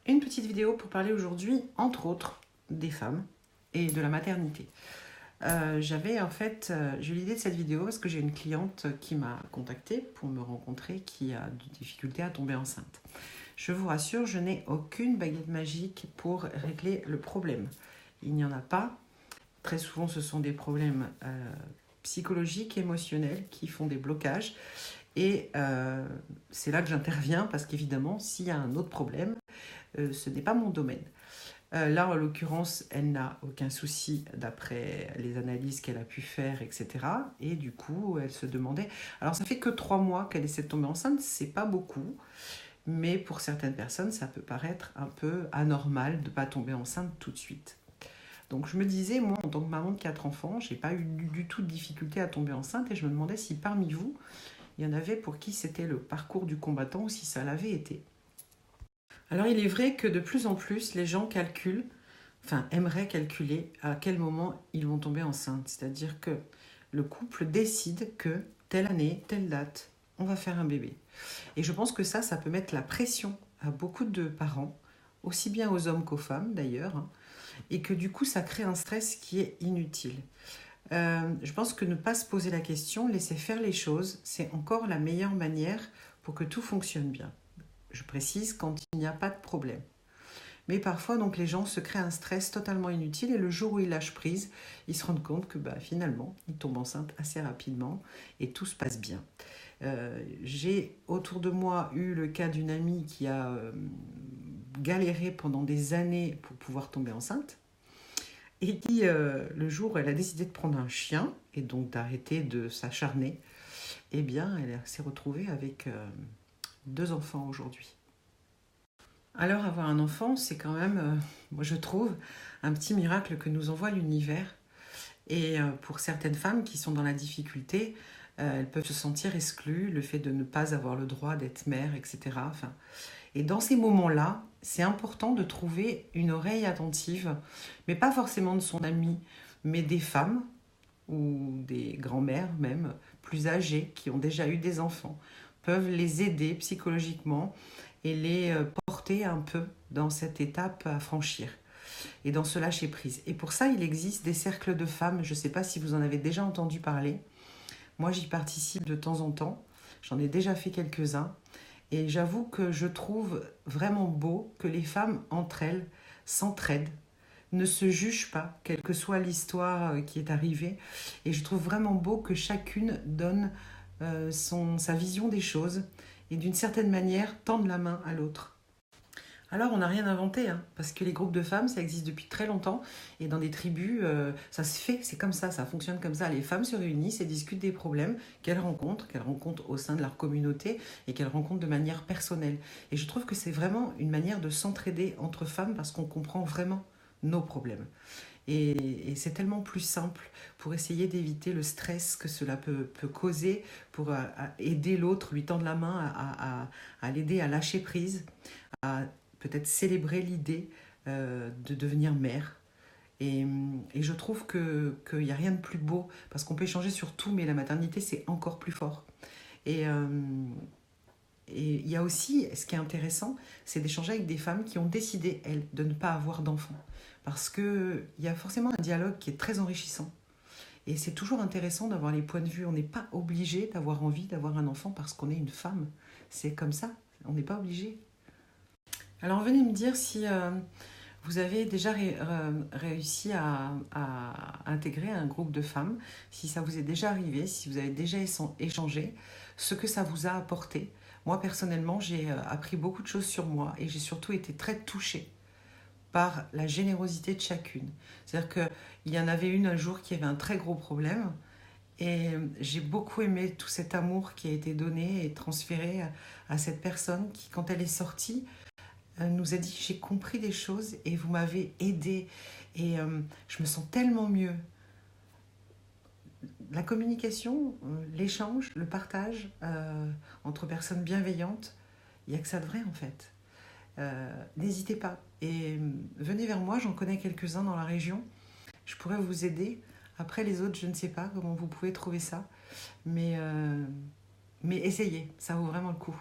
Une petite vidéo pour parler aujourd'hui, entre autres, des femmes et de la maternité. J'ai eu l'idée de cette vidéo parce que j'ai une cliente qui m'a contactée pour me rencontrer, qui a des difficultés à tomber enceinte. Je vous rassure, je n'ai aucune baguette magique pour régler le problème. Il n'y en a pas. Très souvent, ce sont des problèmes psychologiques, émotionnels qui font des blocages. Et c'est là que j'interviens parce qu'évidemment, s'il y a un autre problème, ce n'est pas mon domaine. Là, en l'occurrence, elle n'a aucun souci d'après les analyses qu'elle a pu faire, etc. Et du coup, elle se demandait... Alors, ça fait que 3 mois qu'elle essaie de tomber enceinte, c'est pas beaucoup. Mais pour certaines personnes, ça peut paraître un peu anormal de ne pas tomber enceinte tout de suite. Donc, je me disais, moi, en tant que maman de 4 enfants, j'ai pas eu du tout de difficulté à tomber enceinte. Et je me demandais si parmi vous, il y en avait pour qui c'était le parcours du combattant ou si ça l'avait été. Alors il est vrai que de plus en plus, les gens calculent, aimeraient calculer à quel moment ils vont tomber enceintes. C'est-à-dire que le couple décide que telle année, telle date, on va faire un bébé. Et je pense que ça peut mettre la pression à beaucoup de parents, aussi bien aux hommes qu'aux femmes d'ailleurs, hein, et que du coup ça crée un stress qui est inutile. Je pense que ne pas se poser la question, laisser faire les choses, c'est encore la meilleure manière pour que tout fonctionne bien. Je précise quand il n'y a pas de problème. Mais parfois, donc, les gens se créent un stress totalement inutile et le jour où ils lâchent prise, ils se rendent compte que finalement, ils tombent enceintes assez rapidement et tout se passe bien. J'ai autour de moi eu le cas d'une amie qui a galéré pendant des années pour pouvoir tomber enceinte et qui, le jour où elle a décidé de prendre un chien et donc d'arrêter de s'acharner, eh bien, elle s'est retrouvée avec 2 enfants aujourd'hui. Alors avoir un enfant, c'est quand même, moi je trouve, un petit miracle que nous envoie l'univers. Et pour certaines femmes qui sont dans la difficulté, elles peuvent se sentir exclues, le fait de ne pas avoir le droit d'être mère, etc. Et dans ces moments-là, c'est important de trouver une oreille attentive, mais pas forcément de son ami, mais des femmes ou des grands-mères même, plus âgées, qui ont déjà eu des enfants, peuvent les aider psychologiquement et les porter un peu dans cette étape à franchir et dans ce lâcher-prise. Et pour ça, il existe des cercles de femmes, je ne sais pas si vous en avez déjà entendu parler. Moi, j'y participe de temps en temps, j'en ai déjà fait quelques-uns, et j'avoue que je trouve vraiment beau que les femmes, entre elles, s'entraident, ne se jugent pas, quelle que soit l'histoire qui est arrivée. Et je trouve vraiment beau que chacune donne sa vision des choses et d'une certaine manière tendre la main à l'autre. Alors on n'a rien inventé, hein, parce que les groupes de femmes, ça existe depuis très longtemps, et dans des tribus, ça se fait, c'est comme ça fonctionne comme ça. Les femmes se réunissent et discutent des problèmes qu'elles rencontrent au sein de leur communauté, et qu'elles rencontrent de manière personnelle. Et je trouve que c'est vraiment une manière de s'entraider entre femmes, parce qu'on comprend vraiment nos problèmes. Et c'est tellement plus simple pour essayer d'éviter le stress que cela peut causer, pour aider l'autre, lui tendre la main, à l'aider à lâcher prise, à peut-être célébrer l'idée de devenir mère. Et je trouve qu'il n'y a rien de plus beau, parce qu'on peut échanger sur tout, mais la maternité, c'est encore plus fort. Et il y a aussi, ce qui est intéressant, c'est d'échanger avec des femmes qui ont décidé, elles, de ne pas avoir d'enfants. Parce qu'il y a forcément un dialogue qui est très enrichissant. Et c'est toujours intéressant d'avoir les points de vue. On n'est pas obligé d'avoir envie d'avoir un enfant parce qu'on est une femme. C'est comme ça, on n'est pas obligé. Alors venez me dire si vous avez déjà réussi à intégrer un groupe de femmes, si ça vous est déjà arrivé, si vous avez déjà échangé, ce que ça vous a apporté. Moi personnellement, j'ai appris beaucoup de choses sur moi et j'ai surtout été très touchée par la générosité de chacune. C'est-à-dire qu'il y en avait une un jour qui avait un très gros problème et j'ai beaucoup aimé tout cet amour qui a été donné et transféré à cette personne qui, quand elle est sortie, nous a dit: j'ai compris des choses et vous m'avez aidé et je me sens tellement mieux. La communication, l'échange, le partage entre personnes bienveillantes, il n'y a que ça de vrai en fait. N'hésitez pas et venez vers moi, j'en connais quelques-uns dans la région, je pourrais vous aider. Après les autres, je ne sais pas comment vous pouvez trouver ça, mais essayez, ça vaut vraiment le coup.